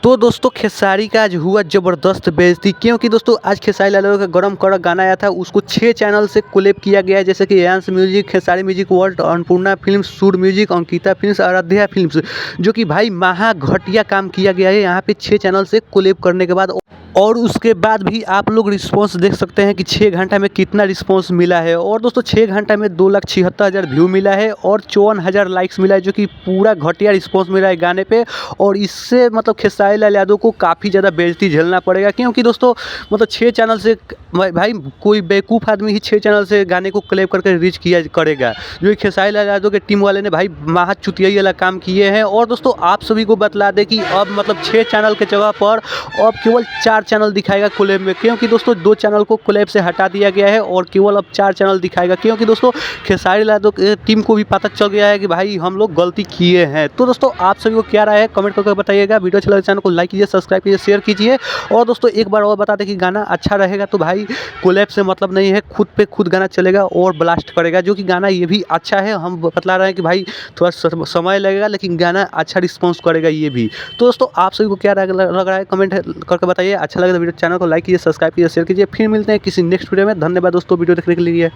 तो दोस्तों खेसारी का आज हुआ ज़बरदस्त बेइज्जती, क्योंकि दोस्तों आज खेसारी लाल यादव का गरम कड़क गाना आया था, उसको 6 चैनल से कोलैब किया गया है, जैसे कि Ayansh music, Khesari music world, Annapurna films, Sur music, Ankita films, Aaradhya films, जो कि भाई महा घटिया काम किया गया है यहाँ पे 6 चैनल से कोलैब करने के बाद। और उसके बाद भी आप लोग रिस्पॉन्स देख सकते हैं कि 6 घंटा में कितना रिस्पॉन्स मिला है। और दोस्तों 6 घंटा में 2,76,000 व्यू मिला है और 54,000 लाइक्स मिला है, जो कि पूरा घटिया रिस्पॉन्स मिला है गाने पे। और इससे मतलब खेसारी लाल यादव को काफ़ी ज़्यादा बेइज्जती झेलना पड़ेगा, क्योंकि दोस्तों मतलब 6 चैनल से भाई कोई बेवकूफ़ आदमी ही 6 चैनल से गाने को क्लेम करके रीच किया करेगा, जो कि खेसारी लाल यादव के टीम वाले ने भाई महा चुतियाई वाला काम किए हैं। और दोस्तों आप सभी को बतला दें कि अब मतलब 6 चैनल के जगह पर अब केवल 4 चैनल दिखाएगा कोलैब में, क्योंकि दोस्तों 2 चैनल को कोलैब से हटा दिया गया है और केवल अब 4 चैनल दिखाएगा, क्योंकि दोस्तों खेसारी लाल यादव की टीम को भी पता चल गया है कि भाई हम लोग गलती किए हैं। तो दोस्तों आप सभी को क्या राय है कमेंट करके बताइएगा। वीडियो अच्छा लगे चैनल को लाइक कीजिए, सब्सक्राइब कीजिए, शेयर कीजिए। और दोस्तों एक बार और बता दें कि गाना अच्छा रहेगा तो भाई कोलैब से मतलब नहीं है, खुद पे खुद गाना चलेगा और ब्लास्ट करेगा, जो कि गाना ये भी अच्छा है। हम बतला रहे हैं कि भाई थोड़ा समय लगेगा, लेकिन गाना अच्छा रिस्पॉन्स करेगा ये भी। तो दोस्तों आप सभी को क्या लग रहा है कमेंट करके बताइए। अच्छा लगे तो वीडियो चैनल को लाइक कीजिए, सब्सक्राइब कीजिए, शेयर कीजिए। फिर मिलते हैं किसी नेक्स्ट वीडियो में। धन्यवाद दोस्तों वीडियो देखने के लिए।